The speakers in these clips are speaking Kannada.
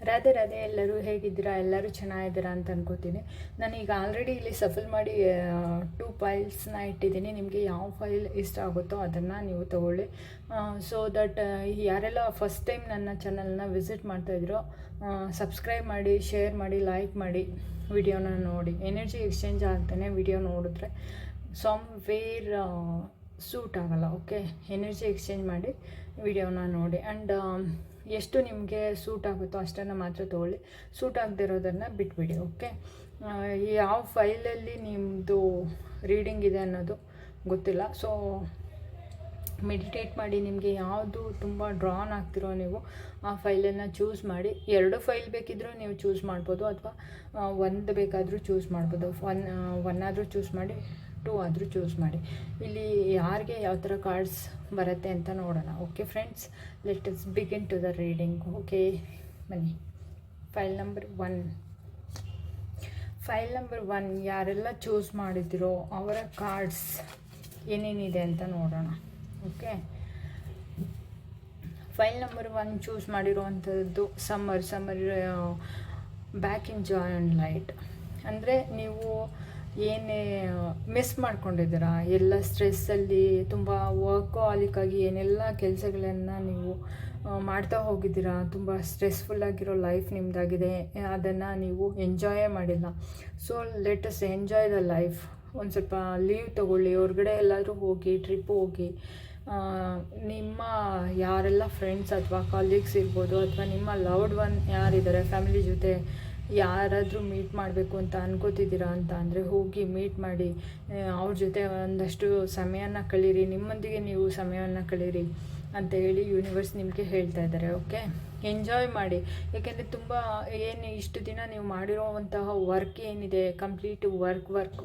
ರಾಧೆ ರಾಧೆ, ಎಲ್ಲರೂ ಹೇಗಿದ್ದೀರಾ? ಎಲ್ಲರೂ ಚೆನ್ನಾಗಿದ್ದೀರಾ ಅಂತ ಅನ್ಕೋತೀನಿ. ನಾನೀಗ ಆಲ್ರೆಡಿ ಇಲ್ಲಿ ಸಫಲ್ ಮಾಡಿ 2 ಫೈಲ್ಸ್ನ ಇಟ್ಟಿದ್ದೀನಿ. ನಿಮಗೆ ಯಾವ ಫೈಲ್ ಇಷ್ಟ ಆಗುತ್ತೋ ಅದನ್ನು ನೀವು ತೊಗೊಳ್ಳಿ. ಸೊ ದಟ್ ಯಾರೆಲ್ಲ ಫಸ್ಟ್ ಟೈಮ್ ನನ್ನ ಚಾನಲ್ನ ವಿಸಿಟ್ ಮಾಡ್ತಾಯಿದ್ರೋ ಸಬ್ಸ್ಕ್ರೈಬ್ ಮಾಡಿ, ಶೇರ್ ಮಾಡಿ, ಲೈಕ್ ಮಾಡಿ, ವಿಡಿಯೋನ ನೋಡಿ. ಎನರ್ಜಿ ಎಕ್ಸ್ಚೇಂಜ್ ಆಗ್ತಾನೆ ವಿಡಿಯೋ ನೋಡಿದ್ರೆ ಸಮ್ವೇರ್ ಸೂಟ್ ಆಗೋಲ್ಲ. ಓಕೆ, ಎನರ್ಜಿ ಎಕ್ಸ್ಚೇಂಜ್ ಮಾಡಿ ವಿಡಿಯೋನ ನೋಡಿ. ಆ್ಯಂಡ್ ಎಷ್ಟು ನಿಮಗೆ ಸೂಟ್ ಆಗುತ್ತೋ ಅಷ್ಟನ್ನು ಮಾತ್ರ ತೊಗೊಳ್ಳಿ. ಸೂಟ್ ಆಗದಿರೋದನ್ನು ಬಿಟ್ಬಿಡಿ. ಓಕೆ, ಯಾವ ಫೈಲಲ್ಲಿ ನಿಮ್ಮದು ರೀಡಿಂಗ್ ಇದೆ ಅನ್ನೋದು ಗೊತ್ತಿಲ್ಲ. ಸೊ ಮೆಡಿಟೇಟ್ ಮಾಡಿ, ನಿಮಗೆ ಯಾವುದು ತುಂಬ ಡ್ರಾನ್ ಆಗ್ತಿರೋ ನೀವು ಆ ಫೈಲನ್ನು ಚೂಸ್ ಮಾಡಿ. 2 ಫೈಲ್ ಬೇಕಿದ್ದರೂ ನೀವು ಚೂಸ್ ಮಾಡ್ಬೋದು, ಅಥವಾ 1 ಬೇಕಾದರೂ ಚೂಸ್ ಮಾಡ್ಬೋದು. ಒನ್ ಆದರೂ ಚೂಸ್ ಮಾಡಿ, 2 ಆದರೂ ಚೂಸ್ ಮಾಡಿ. ಇಲ್ಲಿ ಯಾರಿಗೆ ಯಾವ ಥರ ಕಾರ್ಡ್ಸ್ ಬರುತ್ತೆ ಅಂತ ನೋಡೋಣ. Okay friends, let us begin to the reading. Okay ಬನ್ನಿ. ಫೈಲ್ ನಂಬರ್ 1 ಯಾರೆಲ್ಲ ಚೂಸ್ ಮಾಡಿದಿರೋ ಅವರ ಕಾರ್ಡ್ಸ್ ಏನೇನಿದೆ ಅಂತ ನೋಡೋಣ. ಓಕೆ, ಫೈಲ್ ನಂಬರ್ 1 ಚೂಸ್ ಮಾಡಿರುವಂಥದ್ದು summer back in joy and light. ಅಂದರೆ ನೀವು ಏನೇ ಮಿಸ್ ಮಾಡ್ಕೊಂಡಿದ್ದೀರಾ, ಎಲ್ಲ ಸ್ಟ್ರೆಸ್ಸಲ್ಲಿ ತುಂಬ ವರ್ಕೋಹಾಲಿಕ್ಕಾಗಿ ಏನೆಲ್ಲ ಕೆಲಸಗಳನ್ನು ನೀವು ಮಾಡ್ತಾ ಹೋಗಿದ್ದೀರಾ, ತುಂಬ ಸ್ಟ್ರೆಸ್ಫುಲ್ಲಾಗಿರೋ ಲೈಫ್ ನಿಮ್ಮದಾಗಿದೆ, ಅದನ್ನು ನೀವು ಎಂಜಾಯೇ ಮಾಡಿಲ್ಲ. So let us enjoy the life. ಒಂದು ಸ್ವಲ್ಪ ಲೀವ್ ತೊಗೊಳ್ಳಿ, ಹೊರಗಡೆ ಎಲ್ಲಾದರೂ ಹೋಗಿ, ಟ್ರಿಪ್ ಹೋಗಿ. ನಿಮ್ಮ ಯಾರೆಲ್ಲ ಫ್ರೆಂಡ್ಸ್ ಅಥವಾ ಕಾಲೀಗ್ಸ್ ಇರ್ಬೋದು, ಅಥವಾ ನಿಮ್ಮ ಲವ್ಡ್ ಒನ್ ಯಾರಿದ್ದಾರೆ ಫ್ಯಾಮಿಲಿ ಜೊತೆ ಯಾರಾದರೂ ಮೀಟ್ ಮಾಡಬೇಕು ಅಂತ ಅನ್ಕೋತಿದ್ದೀರಾ ಅಂತ ಅಂದರೆ ಹೋಗಿ ಮೀಟ್ ಮಾಡಿ, ಅವ್ರ ಜೊತೆ ಒಂದಷ್ಟು ಸಮಯನ ಕಳೀರಿ, ನಿಮ್ಮೊಂದಿಗೆ ನೀವು ಸಮಯವನ್ನು ಕಳೀರಿ ಅಂತ ಹೇಳಿ ಯೂನಿವರ್ಸ್ ನಿಮಗೆ ಹೇಳ್ತಾ ಇದ್ದಾರೆ. ಓಕೆ, ಎಂಜಾಯ್ ಮಾಡಿ. ಏಕೆಂದರೆ ತುಂಬ ಇಷ್ಟು ದಿನ ನೀವು ಮಾಡಿರೋವಂತಹ ವರ್ಕ್ ಏನಿದೆ ಕಂಪ್ಲೀಟ್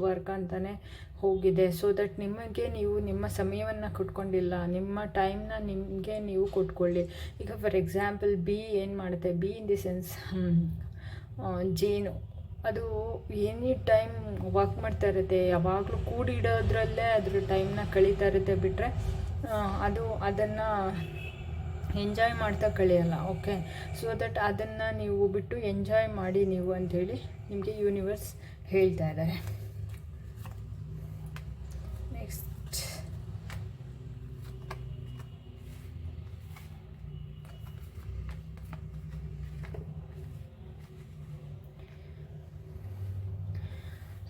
ವರ್ಕ್ ಅಂತಲೇ ಹೋಗಿದೆ. ಸೊ ದಟ್ ನಿಮಗೆ ನೀವು ನಿಮ್ಮ ಸಮಯವನ್ನು ಕೊಟ್ಕೊಂಡಿಲ್ಲ, ನಿಮ್ಮ ಟೈಮ್ನ ನಿಮಗೆ ನೀವು ಕೊಟ್ಕೊಳ್ಳಿ. ಈಗ ಫಾರ್ ಎಕ್ಸಾಂಪಲ್ ಏನು ಮಾಡುತ್ತೆ, ಇನ್ ದಿ ಸೆನ್ಸ್ ಜೇನು, ಅದು ಎನಿ ಟೈಮ್ ವರ್ಕ್ ಮಾಡ್ತಾ ಇರುತ್ತೆ, ಯಾವಾಗಲೂ ಕೂಡಿಡೋದ್ರಲ್ಲೇ ಅದ್ರ ಟೈಮ್ನ ಕಳೀತಾ ಇರುತ್ತೆ. ಬಿಟ್ಟರೆ ಅದನ್ನು ಎಂಜಾಯ್ ಮಾಡ್ತಾ ಕಳೆಯಲ್ಲ. ಓಕೆ, ಸೊ ದಟ್ ಅದನ್ನು ನೀವು ಬಿಟ್ಟು ಎಂಜಾಯ್ ಮಾಡಿ ನೀವು ಅಂಥೇಳಿ ನಿಮಗೆ ಯೂನಿವರ್ಸ್ ಹೇಳ್ತಾ ಇದ್ದಾರೆ. ನೆಕ್ಸ್ಟ್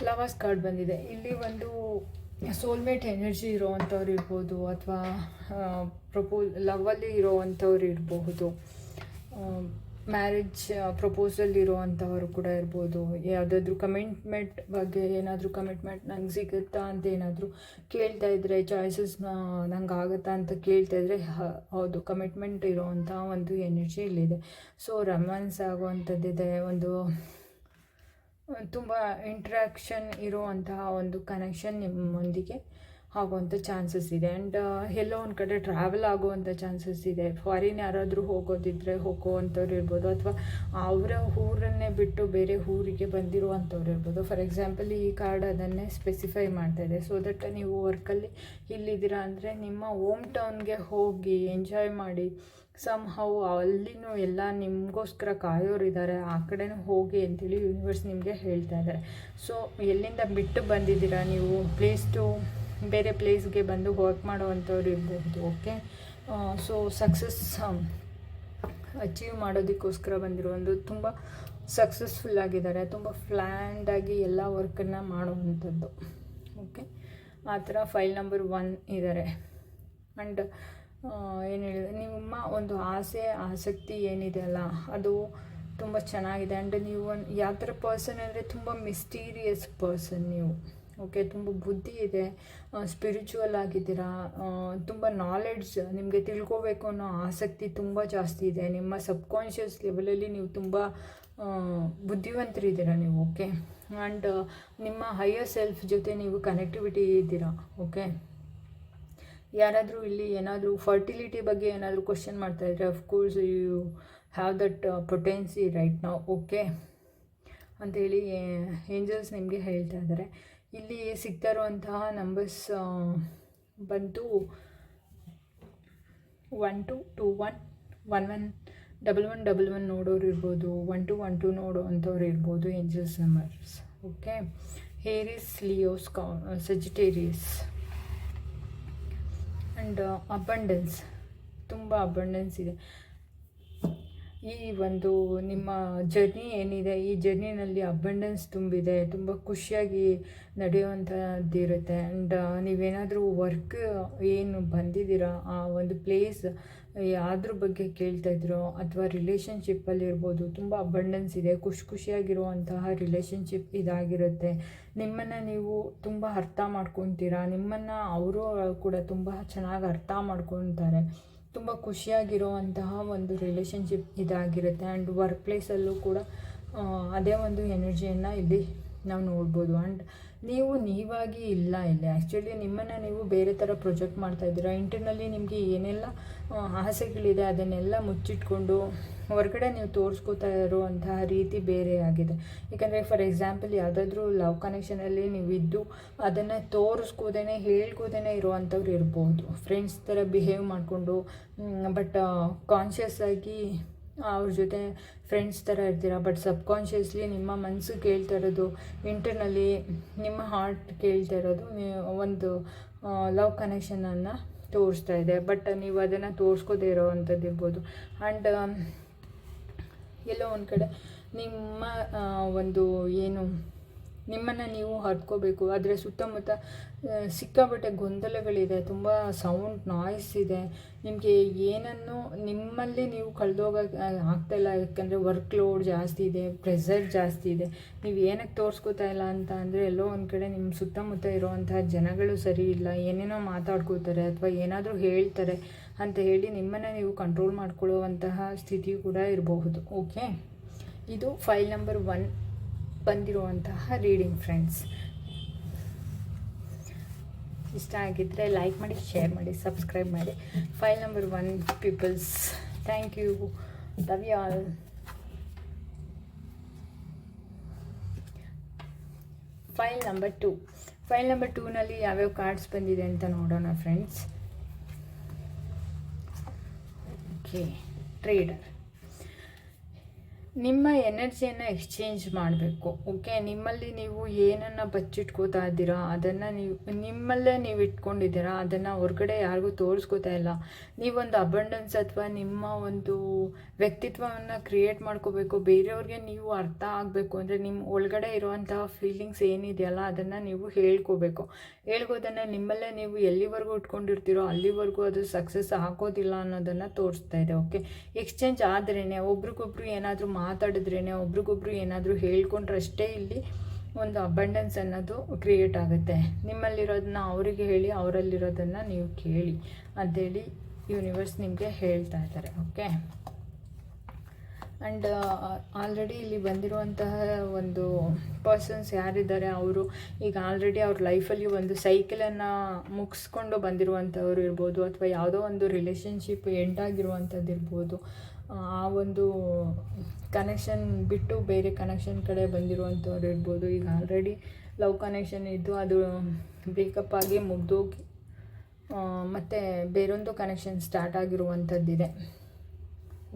ಲವರ್ಸ್ ಕಾರ್ಡ್ ಬಂದಿದೆ. ಇಲ್ಲಿ ಒಂದು ಸೋಲ್ಮೇಟ್ ಎನರ್ಜಿ ಇರೋವಂಥವ್ರು ಇರ್ಬೋದು, ಅಥವಾ ಲವ್ವಲ್ಲಿ ಇರೋವಂಥವ್ರು ಇರಬಹುದು, ಮ್ಯಾರೇಜ್ ಪ್ರಪೋಸಲ್ ಇರೋವಂಥವ್ರು ಕೂಡ ಇರ್ಬೋದು. ಯಾವುದಾದ್ರೂ ಕಮಿಟ್ಮೆಂಟ್ ಬಗ್ಗೆ ಏನಾದರೂ ಕಮಿಟ್ಮೆಂಟ್ ನಂಗೆ ಸಿಗುತ್ತಾ ಅಂತ ಏನಾದರೂ ಕೇಳ್ತಾ ಇದ್ದರೆ, ಚಾಯ್ಸಸ್ನ ನಂಗೆ ಆಗುತ್ತಾ ಅಂತ ಕೇಳ್ತಾ ಇದ್ದರೆ, ಹೌದು ಕಮಿಟ್ಮೆಂಟ್ ಇರೋವಂಥ ಒಂದು ಎನರ್ಜಿ ಇಲ್ಲಿದೆ. ಸೊ ರೊಮ್ಯಾನ್ಸ್ ಆಗುವಂಥದ್ದಿದೆ, ಒಂದು ತುಂಬ ಇಂಟ್ರ್ಯಾಕ್ಷನ್ ಇರುವಂತಹ ಒಂದು ಕನೆಕ್ಷನ್ ನಿಮ್ಮೊಂದಿಗೆ ಆಗುವಂಥ ಚಾನ್ಸಸ್ ಇದೆ. ಆ್ಯಂಡ್ ಎಲ್ಲೋ ಒಂದು ಕಡೆ ಟ್ರಾವೆಲ್ ಆಗುವಂಥ ಚಾನ್ಸಸ್ ಇದೆ. ಫಾರಿನ್ ಯಾರಾದರೂ ಹೋಗೋದಿದ್ದರೆ ಹೋಗುವಂಥವ್ರು ಇರ್ಬೋದು, ಅಥವಾ ಅವರ ಊರನ್ನೇ ಬಿಟ್ಟು ಬೇರೆ ಊರಿಗೆ ಬಂದಿರುವಂಥವ್ರು ಇರ್ಬೋದು. ಫಾರ್ ಎಕ್ಸಾಂಪಲ್ ಈ ಕಾರ್ಡ್ ಅದನ್ನೇ ಸ್ಪೆಸಿಫೈ ಮಾಡ್ತಾ ಇದೆ. ಸೊ ದಟ್ ನೀವು ವರ್ಕಲ್ಲಿ ಇಲ್ಲಿದ್ದೀರಾ ಅಂದರೆ ನಿಮ್ಮ ಹೋಮ್ ಟೌನ್ಗೆ ಹೋಗಿ ಎಂಜಾಯ್ ಮಾಡಿ. ಹೌ ಅಲ್ಲಿನೂ ಎಲ್ಲ ನಿಮಗೋಸ್ಕರ ಕಾಯೋರಿದ್ದಾರೆ, ಆ ಕಡೆನೂ ಹೋಗಿ ಅಂತೇಳಿ ಯೂನಿವರ್ಸ್ ನಿಮಗೆ ಹೇಳ್ತಾ ಇದ್ದಾರೆ. ಸೊ ಎಲ್ಲಿಂದ ಬಿಟ್ಟು ಬಂದಿದ್ದೀರಾ ನೀವು, ಬೇರೆ ಪ್ಲೇಸ್ಗೆ ಬಂದು ವರ್ಕ್ ಮಾಡೋವಂಥವ್ರು ಇರಬಹುದು. ಓಕೆ, ಸೊ ಸಕ್ಸಸ್ ಅಚೀವ್ ಮಾಡೋದಕ್ಕೋಸ್ಕರ ಬಂದಿರೋ ಒಂದು ತುಂಬ ಸಕ್ಸಸ್ಫುಲ್ ಆಗಿದ್ದಾರೆ, ತುಂಬ ಪ್ಲ್ಯಾಂಡಾಗಿ ಎಲ್ಲ ವರ್ಕನ್ನು ಮಾಡುವಂಥದ್ದು. ಓಕೆ, ಆ ಥರ ಫೈಲ್ ನಂಬರ್ 1 ಇದ್ದಾರೆ. ಆ್ಯಂಡ್ ಏನು ಹೇಳಿದೆ, ನಿಮ್ಮ ಒಂದು ಆಸಕ್ತಿ ಏನಿದೆ ಅಲ್ಲ ಅದು ತುಂಬ ಚೆನ್ನಾಗಿದೆ. ಆ್ಯಂಡ್ ನೀವು ಯಾವ ಥರ ಪರ್ಸನ್ ಅಂದರೆ ತುಂಬ ಮಿಸ್ಟೀರಿಯಸ್ ಪರ್ಸನ್ ನೀವು. ಓಕೆ, ತುಂಬ ಬುದ್ಧಿ ಇದೆ, ಸ್ಪಿರಿಚುವಲ್ ಆಗಿದ್ದೀರಾ, ತುಂಬ ನಾಲೆಡ್ಜ್ ನಿಮಗೆ ತಿಳ್ಕೋಬೇಕು ಅನ್ನೋ ಆಸಕ್ತಿ ತುಂಬ ಜಾಸ್ತಿ ಇದೆ. ನಿಮ್ಮ ಸಬ್ಕಾನ್ಷಿಯಸ್ ಲೆವೆಲಲ್ಲಿ ನೀವು ತುಂಬ ಬುದ್ಧಿವಂತರಿದ್ದೀರಾ ನೀವು. ಓಕೆ, ಆ್ಯಂಡ್ ನಿಮ್ಮ ಹೈಯರ್ ಸೆಲ್ಫ್ ಜೊತೆ ನೀವು ಕನೆಕ್ಟಿವಿಟಿ ಇದ್ದೀರಾ. ಓಕೆ, ಯಾರಾದರೂ ಇಲ್ಲಿ ಏನಾದರೂ ಫರ್ಟಿಲಿಟಿ ಬಗ್ಗೆ ಏನಾದರೂ ಕ್ವಶನ್ ಮಾಡ್ತಾಯಿದ್ರೆ, of course you have that potency right ನಾವು. ಓಕೆ ಅಂಥೇಳಿ ಏಂಜಲ್ಸ್ ನಿಮಗೆ ಹೇಳ್ತಾ ಇದ್ದಾರೆ. ಇಲ್ಲಿ ಸಿಗ್ತಾ ಇರುವಂತಹ ನಂಬರ್ಸ್ ಬಂತು 1221 11 1111 ನೋಡೋರು ಇರ್ಬೋದು, 1212 ನೋಡೋ ಅಂಥವ್ರು ಇರ್ಬೋದು angels numbers. Okay, Aries, Leo, Sagittarius. And abundance, ತುಂಬ ಅಬಂಡೆನ್ಸ್ ಇದೆ. ಈ ಒಂದು ನಿಮ್ಮ ಜರ್ನಿ ಏನಿದೆ, ಈ ಜರ್ನಿನಲ್ಲಿ ಅಬಂಡೆನ್ಸ್ ತುಂಬಿದೆ, ತುಂಬ ಖುಷಿಯಾಗಿ ನಡೆಯುವಂಥದ್ದಿರುತ್ತೆ. ಆ್ಯಂಡ್ ನೀವೇನಾದರೂ ವರ್ಕ್ ಏನು ಬಂದಿದ್ದೀರಾ ಆ ಒಂದು ಪ್ಲೇಸ್ ಯಾವ್ದ್ರ ಬಗ್ಗೆ ಕೇಳ್ತಾ ಇದ್ರೋ ಅಥವಾ ರಿಲೇಷನ್ಶಿಪ್ಪಲ್ಲಿರ್ಬೋದು, ತುಂಬ ಅಬಂಡೆನ್ಸ್ ಇದೆ, ಖುಷಿಯಾಗಿರುವಂತಹ ರಿಲೇಷನ್ಶಿಪ್ ಇದಾಗಿರುತ್ತೆ. ನಿಮ್ಮನ್ನು ನೀವು ತುಂಬ ಅರ್ಥ ಮಾಡ್ಕೊತೀರಾ, ನಿಮ್ಮನ್ನು ಅವರು ಕೂಡ ತುಂಬ ಚೆನ್ನಾಗಿ ಅರ್ಥ ಮಾಡ್ಕೊತಾರೆ. ತುಂಬ ಖುಷಿಯಾಗಿರುವಂತಹ ಒಂದು ರಿಲೇಷನ್ಶಿಪ್ ಇದಾಗಿರುತ್ತೆ. ಆ್ಯಂಡ್ ವರ್ಕ್ ಪ್ಲೇಸಲ್ಲೂ ಕೂಡ ಅದೇ ಒಂದು ಎನರ್ಜಿಯನ್ನು ಇಲ್ಲಿ ನಾವು ನೋಡ್ಬೋದು. ಆ್ಯಂಡ್ ನೀವು ನೀವಾಗಿ ಇಲ್ಲ ಇಲ್ಲಿ. ಆ್ಯಕ್ಚುಲಿ ನಿಮ್ಮನ್ನು ನೀವು ಬೇರೆ ಥರ ಪ್ರೊಜೆಕ್ಟ್ ಮಾಡ್ತಾಯಿದ್ದೀರಾ. ಇಂಟರ್ನಲ್ಲಿ ನಿಮಗೆ ಏನೆಲ್ಲ ಆಸೆಗಳಿದೆ ಅದನ್ನೆಲ್ಲ ಮುಚ್ಚಿಟ್ಕೊಂಡು ಹೊರಗಡೆ ನೀವು ತೋರಿಸ್ಕೋತಾ ಇರುವಂತಹ ರೀತಿ ಬೇರೆ ಆಗಿದೆ. ಯಾಕಂದರೆ ಫಾರ್ ಎಕ್ಸಾಂಪಲ್ ಯಾವುದಾದ್ರೂ ಲವ್ ಕನೆಕ್ಷನಲ್ಲಿ ನೀವು ಇದ್ದು ಅದನ್ನು ತೋರಿಸ್ಕೋದೇ ಹೇಳ್ಕೋದೇ ಇರುವಂಥವ್ರು ಇರ್ಬೋದು. ಫ್ರೆಂಡ್ಸ್ ಥರ ಬಿಹೇವ್ ಮಾಡಿಕೊಂಡು ಬಟ್ ಕಾನ್ಷಿಯಸ್ ಆಗಿ ಅವ್ರ ಜೊತೆ ಫ್ರೆಂಡ್ಸ್ ಥರ ಇರ್ತೀರ. ಬಟ್ ಸಬ್ಕಾನ್ಷಿಯಸ್ಲಿ ನಿಮ್ಮ ಮನಸ್ಸು ಕೇಳ್ತಾ ಇರೋದು, ಇಂಟರ್ನಲ್ಲಿ ನಿಮ್ಮ ಹಾರ್ಟ್ ಕೇಳ್ತಾ ಇರೋದು ಒಂದು ಲವ್ ಕನೆಕ್ಷನನ್ನು ತೋರಿಸ್ತಾ ಇದೆ. ಬಟ್ ನೀವು ಅದನ್ನು ತೋರಿಸ್ಕೋದೇ ಇರೋವಂಥದ್ದು ಇರ್ಬೋದು. ಆ್ಯಂಡ್ ಎಲ್ಲೋ ಒಂದು ಕಡೆ ನಿಮ್ಮ ಒಂದು ಏನು ನಿಮ್ಮನ್ನು ನೀವು ಹರ್ಕೋಬೇಕು, ಆದರೆ ಸುತ್ತಮುತ್ತ ಸಿಕ್ಕಾಪಟ್ಟೆ ಗೊಂದಲಗಳಿದೆ, ತುಂಬ ಸೌಂಡ್ ನಾಯ್ಸ್ ಇದೆ. ನಿಮಗೆ ಏನನ್ನು ನಿಮ್ಮಲ್ಲಿ ನೀವು ಕಳೆದೋಗೋಕ್ಕೆ ಆಗ್ತಾಯಿಲ್ಲ. ಯಾಕಂದರೆ ವರ್ಕ್ ಲೋಡ್ ಜಾಸ್ತಿ ಇದೆ, ಪ್ರೆಷರ್ ಜಾಸ್ತಿ ಇದೆ. ನೀವು ಏನಕ್ಕೆ ತೋರಿಸ್ಕೋತಾ ಇಲ್ಲ ಅಂತ ಅಂದರೆ ಎಲ್ಲೋ ಒಂದು ಕಡೆ ನಿಮ್ಮ ಸುತ್ತಮುತ್ತ ಇರುವಂತಹ ಜನಗಳು ಸರಿ ಇಲ್ಲ, ಏನೇನೋ ಮಾತಾಡ್ಕೋತಾರೆ ಅಥವಾ ಏನಾದರೂ ಹೇಳ್ತಾರೆ ಅಂತ ಹೇಳಿ ನಿಮ್ಮನ್ನು ನೀವು ಕಂಟ್ರೋಲ್ ಮಾಡ್ಕೊಳ್ಳುವಂತಹ ಸ್ಥಿತಿ ಕೂಡ ಇರಬಹುದು. ಓಕೆ, ಇದು ಫೈಲ್ ನಂಬರ್ 1 ಬಂದಿರುವಂತಹ ರೀಡಿಂಗ್ ಫ್ರೆಂಡ್ಸ್. ಇಷ್ಟ ಆಗಿದ್ದರೆ ಲೈಕ್ ಮಾಡಿ, ಶೇರ್ ಮಾಡಿ, ಸಬ್ಸ್ಕ್ರೈಬ್ ಮಾಡಿ. File number 1 peoples, thank you, love you all. File number 2. File number 2ನಲ್ಲಿ ಯಾವ್ಯಾವ ಕಾರ್ಡ್ಸ್ ಬಂದಿದೆ ಅಂತ ನೋಡೋಣ ಫ್ರೆಂಡ್ಸ್. Okay, trader. ನಿಮ್ಮ ಎನರ್ಜಿಯನ್ನು ಎಕ್ಸ್ಚೇಂಜ್ ಮಾಡಬೇಕು. ಓಕೆ, ನಿಮ್ಮಲ್ಲಿ ನೀವು ಏನನ್ನು ಬಚ್ಚಿಟ್ಕೋತಾ ಇದ್ದೀರಾ ಅದನ್ನು ನಿಮ್ಮಲ್ಲೇ ನೀವು ಇಟ್ಕೊಂಡಿದ್ದೀರಾ, ಅದನ್ನು ಹೊರಗಡೆ ಯಾರಿಗೂ ತೋರಿಸ್ಕೋತಾ ಇಲ್ಲ. ನೀವೊಂದು ಅಬಂಡೆನ್ಸ್ ಅಥವಾ ನಿಮ್ಮ ಒಂದು ವ್ಯಕ್ತಿತ್ವವನ್ನು ಕ್ರಿಯೇಟ್ ಮಾಡ್ಕೋಬೇಕು. ಬೇರೆಯವ್ರಿಗೆ ನೀವು ಅರ್ಥ ಆಗಬೇಕು ಅಂದರೆ ನಿಮ್ಮ ಒಳಗಡೆ ಇರುವಂತಹ ಫೀಲಿಂಗ್ಸ್ ಏನಿದೆಯಲ್ಲ ಅದನ್ನು ನೀವು ಹೇಳ್ಕೋಬೇಕು. ಹೇಳ್ಕೋದನ್ನು ನಿಮ್ಮಲ್ಲೇ ನೀವು ಎಲ್ಲಿವರೆಗೂ ಇಟ್ಕೊಂಡಿರ್ತೀರೋ ಅಲ್ಲಿವರೆಗೂ ಅದು ಸಕ್ಸಸ್ ಆಗೋದಿಲ್ಲ ಅನ್ನೋದನ್ನು ತೋರಿಸ್ತಾ ಇದೆ. ಓಕೆ, ಎಕ್ಸ್ಚೇಂಜ್ ಆದ್ರೇ, ಒಬ್ರಿಗೊಬ್ರು ಏನಾದರೂ ಮಾತಾಡಿದ್ರೇ, ಒಬ್ರಿಗೊಬ್ರು ಏನಾದರೂ ಹೇಳ್ಕೊಂಡ್ರಷ್ಟೇ ಇಲ್ಲಿ ಒಂದು ಅಬಂಡೆನ್ಸ್ ಅನ್ನೋದು ಕ್ರಿಯೇಟ್ ಆಗುತ್ತೆ. ನಿಮ್ಮಲ್ಲಿರೋದನ್ನ ಅವರಿಗೆ ಹೇಳಿ, ಅವರಲ್ಲಿರೋದನ್ನು ನೀವು ಕೇಳಿ ಅಂಥೇಳಿ ಯೂನಿವರ್ಸ್ ನಿಮಗೆ ಹೇಳ್ತಾ ಇದ್ದಾರೆ. ಓಕೆ, ಆ್ಯಂಡ್ ಆಲ್ರೆಡಿ ಇಲ್ಲಿ ಬಂದಿರುವಂತಹ ಒಂದು ಪರ್ಸನ್ಸ್ ಯಾರಿದ್ದಾರೆ ಅವರು ಈಗ ಆಲ್ರೆಡಿ ಅವ್ರ ಲೈಫಲ್ಲಿ ಒಂದು ಸೈಕಲನ್ನು ಮುಗಿಸ್ಕೊಂಡು ಬಂದಿರುವಂಥವ್ರು ಇರ್ಬೋದು, ಅಥವಾ ಯಾವುದೋ ಒಂದು ರಿಲೇಷನ್ಶಿಪ್ ಎಂಡ್ ಆಗಿರುವಂಥದ್ದು ಇರ್ಬೋದು. ಆ ಒಂದು ಕನೆಕ್ಷನ್ ಬಿಟ್ಟು ಬೇರೆ ಕನೆಕ್ಷನ್ ಕಡೆ ಬಂದಿರುವಂಥವ್ರು ಇರ್ಬೋದು. ಈಗ ಆಲ್ರೆಡಿ ಲವ್ ಕನೆಕ್ಷನ್ ಇದ್ದು ಅದು ಬ್ರೇಕಪ್ ಆಗಿ ಮುಗ್ದೋಗಿ ಮತ್ತು ಬೇರೊಂದು ಕನೆಕ್ಷನ್ ಸ್ಟಾರ್ಟ್ ಆಗಿರುವಂಥದ್ದಿದೆ.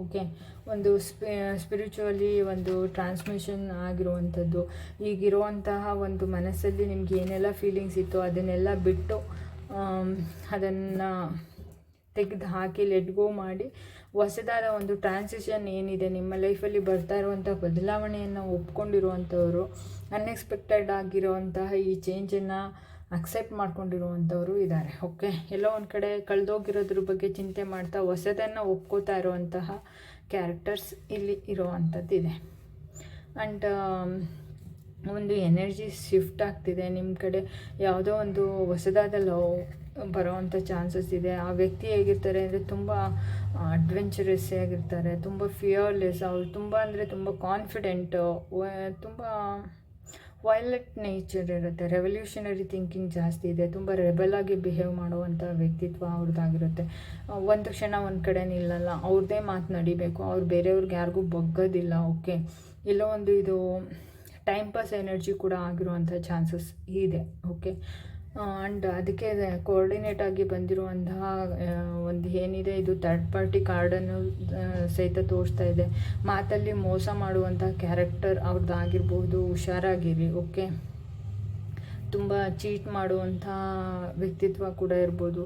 ಓಕೆ, ಒಂದು ಸ್ಪಿರಿಚುವಲಿ ಒಂದು ಟ್ರಾನ್ಸ್ಮಿಷನ್ ಆಗಿರುವಂಥದ್ದು. ಈಗಿರುವಂತಹ ಒಂದು ಮನಸ್ಸಲ್ಲಿ ನಿಮ್ಗೆ ಏನೆಲ್ಲ ಫೀಲಿಂಗ್ಸ್ ಇತ್ತು ಅದನ್ನೆಲ್ಲ ಬಿಟ್ಟು ಅದನ್ನು ತೆಗೆದು ಹಾಕಿ ಲೆಟ್ ಗೋ ಮಾಡಿ ಹೊಸದಾದ ಒಂದು ಟ್ರಾನ್ಸಿಷನ್ ಏನಿದೆ ನಿಮ್ಮ ಲೈಫಲ್ಲಿ ಬರ್ತಾ ಇರುವಂಥ ಬದಲಾವಣೆಯನ್ನು ಒಪ್ಕೊಂಡಿರುವಂಥವ್ರು, ಅನ್ಎಕ್ಸ್ಪೆಕ್ಟೆಡ್ ಆಗಿರುವಂತಹ ಈ ಚೇಂಜನ್ನು ಅಕ್ಸೆಪ್ಟ್ ಮಾಡ್ಕೊಂಡಿರುವಂಥವ್ರು ಇದ್ದಾರೆ. ಓಕೆ, ಎಲ್ಲೋ ಒಂದು ಕಡೆ ಕಳೆದೋಗಿರೋದ್ರ ಬಗ್ಗೆ ಚಿಂತೆ ಮಾಡ್ತಾ ಹೊಸದನ್ನು ಒಪ್ಕೋತಾ ಇರುವಂತಹ ಕ್ಯಾರೆಕ್ಟರ್ಸ್ ಇಲ್ಲಿ ಇರುವಂಥದ್ದಿದೆ. ಆ್ಯಂಡ್ ಒಂದು ಎನರ್ಜಿ ಶಿಫ್ಟ್ ಆಗ್ತಿದೆ ನಿಮ್ಮ ಕಡೆ. ಯಾವುದೋ ಒಂದು ಹೊಸದಾದ ಲವ್ ಬರೋವಂಥ ಚಾನ್ಸಸ್ ಇದೆ. ಆ ವ್ಯಕ್ತಿ ಹೇಗಿರ್ತಾರೆ ಅಂದರೆ ತುಂಬ ಅಡ್ವೆಂಚರಸ್ ಆಗಿರ್ತಾರೆ, ತುಂಬ ಫಿಯರ್ಲೆಸ್. ಅವ್ರು ತುಂಬ ಅಂದರೆ ತುಂಬ ಕಾನ್ಫಿಡೆಂಟು, ತುಂಬ ವೈಲೆಟ್ ನೇಚರ್ ಇರುತ್ತೆ, ರೆವಲ್ಯೂಷನರಿ ಥಿಂಕಿಂಗ್ ಜಾಸ್ತಿ ಇದೆ, ತುಂಬ ರೆಬಲ್ ಆಗಿ ಬಿಹೇವ್ ಮಾಡುವಂಥ ವ್ಯಕ್ತಿತ್ವ ಅವ್ರದ್ದಾಗಿರುತ್ತೆ. ಒಂದು ಕ್ಷಣ ಒಂದು ಕಡೆ ನಿಲ್ಲಲ್ಲ, ಅವ್ರದ್ದೇ ಮಾತು ನಡಿಬೇಕು, ಅವ್ರು ಬೇರೆಯವ್ರಿಗೆ ಯಾರಿಗೂ ಬಗ್ಗೋದಿಲ್ಲ. ಓಕೆ, ಎಲ್ಲೋ ಒಂದು ಇದು ಟೈಮ್ ಪಾಸ್ ಎನರ್ಜಿ ಕೂಡ ಆಗಿರುವಂಥ ಚಾನ್ಸಸ್ ಇದೆ. ಓಕೆ, ಆ್ಯಂಡ್ ಅದಕ್ಕೆ ಕೋಆರ್ಡಿನೇಟ್ ಆಗಿ ಬಂದಿರುವಂತಹ ಒಂದು ಏನಿದೆ ಇದು ಥರ್ಡ್ ಪಾರ್ಟಿ ಕಾರ್ಡನ್ನು ಸಹಿತ ತೋರಿಸ್ತಾ ಇದೆ. ಮಾತಲ್ಲಿ ಮೋಸ ಮಾಡುವಂಥ ಕ್ಯಾರೆಕ್ಟರ್ ಅವ್ರದ್ದಾಗಿರ್ಬೋದು, ಹುಷಾರಾಗಿರಿ. ಓಕೆ, ತುಂಬ ಚೀಟ್ ಮಾಡುವಂಥ ವ್ಯಕ್ತಿತ್ವ ಕೂಡ ಇರ್ಬೋದು.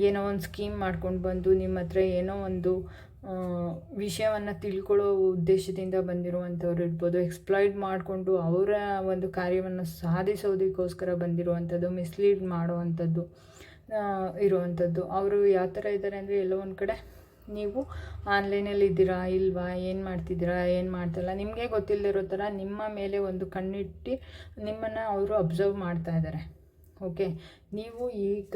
ಏನೋ ಒಂದು ಸ್ಕೀಮ್ ಮಾಡ್ಕೊಂಡು ಬಂದು ನಿಮ್ಮ ಹತ್ರ ಏನೋ ಒಂದು ವಿಷಯವನ್ನು ತಿಳ್ಕೊಳ್ಳೋ ಉದ್ದೇಶದಿಂದ ಬಂದಿರುವಂಥವ್ರು ಇರ್ಬೋದು. ಎಕ್ಸ್ಪ್ಲಾಯ್ಟ್ ಮಾಡಿಕೊಂಡು ಅವರ ಒಂದು ಕಾರ್ಯವನ್ನು ಸಾಧಿಸೋದಕ್ಕೋಸ್ಕರ ಬಂದಿರುವಂಥದ್ದು, ಮಿಸ್ಲೀಡ್ ಮಾಡುವಂಥದ್ದು ಇರುವಂಥದ್ದು. ಅವರು ಯಾವ ಥರ ಇದ್ದಾರೆ ಅಂದರೆ, ಎಲ್ಲೋ ಒಂದು ಕಡೆ ನೀವು ಆನ್ಲೈನಲ್ಲಿ ಇದ್ದೀರಾ ಇಲ್ವಾ, ಏನು ಮಾಡ್ತಿದ್ದೀರಾ, ಏನು ಮಾಡ್ತಾಯಿಲ್ಲ, ನಿಮಗೆ ಗೊತ್ತಿಲ್ಲದಿರೋ ಥರ ನಿಮ್ಮ ಮೇಲೆ ಒಂದು ಕಣ್ಣಿಟ್ಟು ನಿಮ್ಮನ್ನು ಅವರು ಅಬ್ಸರ್ವ್ ಮಾಡ್ತಾ ಇದ್ದಾರೆ. ಓಕೆ, ನೀವು ಈಗ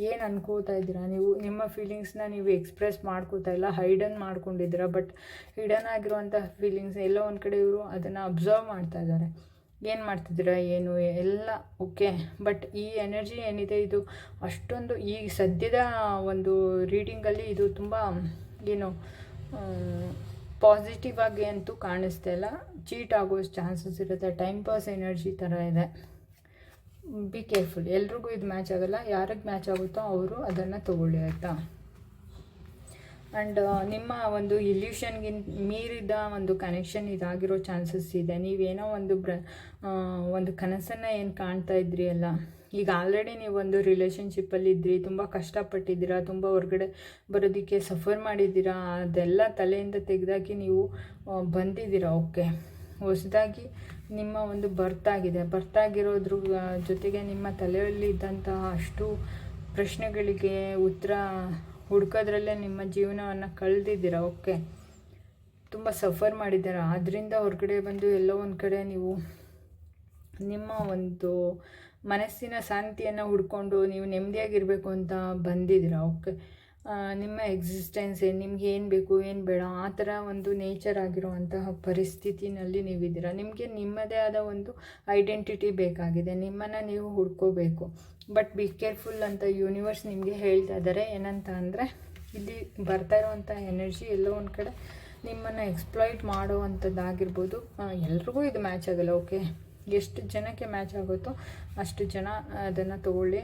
ಏನು ಅನ್ಕೋತಾ ಇದ್ದೀರಾ, ನೀವು ನಿಮ್ಮ ಫೀಲಿಂಗ್ಸ್ನ ನೀವು ಎಕ್ಸ್ಪ್ರೆಸ್ ಮಾಡ್ಕೋತಾ ಇಲ್ಲ, ಹೈಡನ್ ಮಾಡ್ಕೊಂಡಿದ್ದೀರಾ. ಬಟ್ ಹಿಡನ್ ಆಗಿರುವಂಥ ಫೀಲಿಂಗ್ಸ್ ಎಲ್ಲೋ ಒಂದು ಕಡೆ ಇವರು ಅದನ್ನು ಅಬ್ಸರ್ವ್ ಮಾಡ್ತಾ ಇದ್ದಾರೆ. ಏನು ಮಾಡ್ತಿದ್ದೀರಾ ಏನು ಎಲ್ಲ. ಓಕೆ, ಬಟ್ ಈ ಎನರ್ಜಿ ಏನಿದೆ ಇದು ಅಷ್ಟೊಂದು ಈ ಸದ್ಯದ ಒಂದು ರೀಡಿಂಗಲ್ಲಿ ಇದು ತುಂಬ ಏನು ಪಾಸಿಟಿವ್ ಆಗಿ ಅಂತೂ ಕಾಣಿಸ್ತಾ ಇಲ್ಲ. ಚೀಟ್ ಆಗೋ ಚಾನ್ಸಸ್ ಇರುತ್ತೆ. ಟೈಮ್ ಪಾಸ್ ಎನರ್ಜಿ ಥರ ಇದೆ. Be careful. ಎಲ್ರಿಗೂ ಇದು ಮ್ಯಾಚ್ ಆಗೋಲ್ಲ. ಯಾರಿಗೆ ಮ್ಯಾಚ್ ಆಗುತ್ತೋ ಅವರು ಅದನ್ನು ತಗೊಳ್ಳಿ, ಆಯಿತಾ. ಆ್ಯಂಡ್ ನಿಮ್ಮ ಒಂದು ಇಲ್ಯೂಷನ್ಗಿಂತ ಮೀರಿದ ಒಂದು ಕನೆಕ್ಷನ್ ಇದಾಗಿರೋ ಚಾನ್ಸಸ್ ಇದೆ. ನೀವೇನೋ ಒಂದು ಕನಸನ್ನು ಏನು ಕಾಣ್ತಾ ಇದ್ರಿ ಅಲ್ಲ, ಈಗ ಆಲ್ರೆಡಿ ನೀವು ಒಂದು ರಿಲೇಷನ್ಶಿಪ್ಪಲ್ಲಿದ್ದಿರಿ, ತುಂಬ ಕಷ್ಟಪಟ್ಟಿದ್ದೀರಾ, ತುಂಬ ಹೊರಗಡೆ ಬರೋದಕ್ಕೆ ಸಫರ್ ಮಾಡಿದ್ದೀರಾ. ಅದೆಲ್ಲ ತಲೆಯಿಂದ ತೆಗೆದಾಕಿ ನೀವು ಬಂದಿದ್ದೀರಾ. ಓಕೆ, ಹೊಸದಾಗಿ ನಿಮ್ಮ ಒಂದು ಬರ್ತಾಗಿರೋದ್ರ ಜೊತೆಗೆ ನಿಮ್ಮ ತಲೆಯಲ್ಲಿ ಇದ್ದಂತಹ ಅಷ್ಟು ಪ್ರಶ್ನೆಗಳಿಗೆ ಉತ್ತರ ಹುಡ್ಕೋದ್ರಲ್ಲೇ ನಿಮ್ಮ ಜೀವನವನ್ನು ಕಳೆದಿದ್ದೀರಾ. ಓಕೆ, ತುಂಬ ಸಫರ್ ಮಾಡಿದ್ದೀರಾ. ಅದರಿಂದ ಹೊರಗಡೆ ಬಂದು ಎಲ್ಲೋ ಒಂದು ಕಡೆ ನೀವು ನಿಮ್ಮ ಒಂದು ಮನಸ್ಸಿನ ಶಾಂತಿಯನ್ನು ಹುಡ್ಕೊಂಡು ನೀವು ನೆಮ್ಮದಿಯಾಗಿರಬೇಕು ಅಂತ ಬಂದಿದ್ದೀರಾ. ಓಕೆ, ನಿಮ್ಮ ಎಕ್ಸಿಸ್ಟೆನ್ಸ್ ನಿಮ್ಗೆ ಏನು ಬೇಕು ಏನು ಬೇಡ ಆ ಥರ ಒಂದು ನೇಚರ್ ಆಗಿರುವಂತಹ ಪರಿಸ್ಥಿತಿನಲ್ಲಿ ನೀವಿದ್ದೀರಾ. ನಿಮಗೆ ನಿಮ್ಮದೇ ಆದ ಒಂದು ಐಡೆಂಟಿಟಿ ಬೇಕಾಗಿದೆ, ನಿಮ್ಮನ್ನು ನೀವು ಹುಡ್ಕೋಬೇಕು. ಬಟ್ ಬಿ ಕೇರ್ಫುಲ್ ಅಂತ ಯೂನಿವರ್ಸ್ ನಿಮಗೆ ಹೇಳ್ತಾ ಇದ್ದಾರೆ. ಏನಂತ ಅಂದರೆ, ಇಲ್ಲಿ ಬರ್ತಾ ಇರೋವಂಥ ಎನರ್ಜಿ ಎಲ್ಲೋ ಒಂದು ಕಡೆ ನಿಮ್ಮನ್ನು ಎಕ್ಸ್ಪ್ಲಾಯ್ಟ್ ಮಾಡುವಂಥದ್ದಾಗಿರ್ಬೋದು. ಎಲ್ರಿಗೂ ಇದು ಮ್ಯಾಚ್ ಆಗೋಲ್ಲ. ಓಕೆ, ಎಷ್ಟು ಜನಕ್ಕೆ ಮ್ಯಾಚ್ ಆಗುತ್ತೋ ಅಷ್ಟು ಜನ ಅದನ್ನು ತೊಗೊಳ್ಳಿ.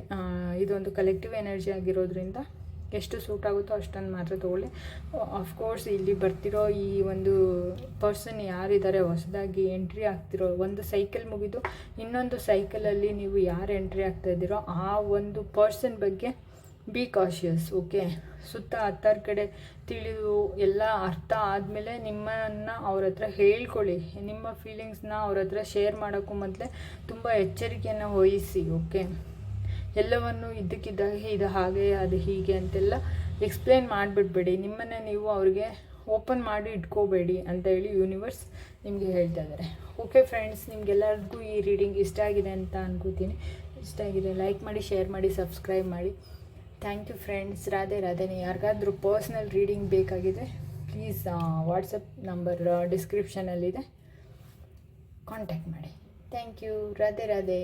ಇದೊಂದು ಕಲೆಕ್ಟಿವ್ ಎನರ್ಜಿ ಆಗಿರೋದ್ರಿಂದ ಎಷ್ಟು ಸೂಟ್ ಆಗುತ್ತೋ ಅಷ್ಟನ್ನು ಮಾತ್ರ ತೊಗೊಳ್ಳಿ. ಆಫ್ಕೋರ್ಸ್ ಇಲ್ಲಿ ಬರ್ತಿರೋ ಈ ಒಂದು ಪರ್ಸನ್ ಯಾರಿದ್ದಾರೆ, ಹೊಸದಾಗಿ ಎಂಟ್ರಿ ಆಗ್ತಿರೋ, ಒಂದು ಸೈಕಲ್ ಮುಗಿದು ಇನ್ನೊಂದು ಸೈಕಲಲ್ಲಿ ನೀವು ಯಾರು ಎಂಟ್ರಿ ಆಗ್ತಾ ಇದ್ದೀರೋ ಆ ಒಂದು ಪರ್ಸನ್ ಬಗ್ಗೆ ಬಿ ಕಾಷಿಯಸ್. ಓಕೆ, ಸುತ್ತ ಹತ್ತಾರು ಕಡೆ ತಿಳಿದು ಎಲ್ಲ ಅರ್ಥ ಆದಮೇಲೆ ನಿಮ್ಮನ್ನು ಅವ್ರ ಹತ್ರ ಹೇಳ್ಕೊಳ್ಳಿ. ನಿಮ್ಮ ಫೀಲಿಂಗ್ಸ್ನ ಅವ್ರ ಹತ್ರ ಶೇರ್ ಮಾಡೋಕ್ಕೂ ಮೊದಲೇ ತುಂಬ ಎಚ್ಚರಿಕೆಯನ್ನು ವಹಿಸಿ. ಓಕೆ, ಎಲ್ಲವನ್ನು ಇದ್ದಕ್ಕಿದ್ದಾಗೆ ಇದು ಹಾಗೆ ಅದು ಹೀಗೆ ಅಂತೆಲ್ಲ ಎಕ್ಸ್ಪ್ಲೇನ್ ಮಾಡಿಬಿಡ್ಬೇಡಿ. ನಿಮ್ಮನ್ನು ನೀವು ಅವ್ರಿಗೆ ಓಪನ್ ಮಾಡಿ ಇಟ್ಕೋಬೇಡಿ ಅಂತ ಹೇಳಿ ಯೂನಿವರ್ಸ್ ನಿಮಗೆ ಹೇಳ್ತಾ ಇದ್ದಾರೆ. ಓಕೆ ಫ್ರೆಂಡ್ಸ್, ನಿಮಗೆಲ್ಲರಿಗೂ ಈ ರೀಡಿಂಗ್ ಇಷ್ಟ ಆಗಿದೆ ಅಂತ ಅನ್ಕೋತೀನಿ. ಇಷ್ಟ ಆಗಿದೆ ಲೈಕ್ ಮಾಡಿ, ಶೇರ್ ಮಾಡಿ, ಸಬ್ಸ್ಕ್ರೈಬ್ ಮಾಡಿ. Thank you friends. Radhe Radhe. ಯಾರಿಗಾದ್ರೂ ಪರ್ಸ್ನಲ್ ರೀಡಿಂಗ್ ಬೇಕಾಗಿದೆ ಪ್ಲೀಸ್ ವಾಟ್ಸಪ್ ನಂಬರ್ ಡಿಸ್ಕ್ರಿಪ್ಷನಲ್ಲಿದೆ, ಕಾಂಟ್ಯಾಕ್ಟ್ ಮಾಡಿ. Thank you. ರಾಧೆ ರಾಧೆ.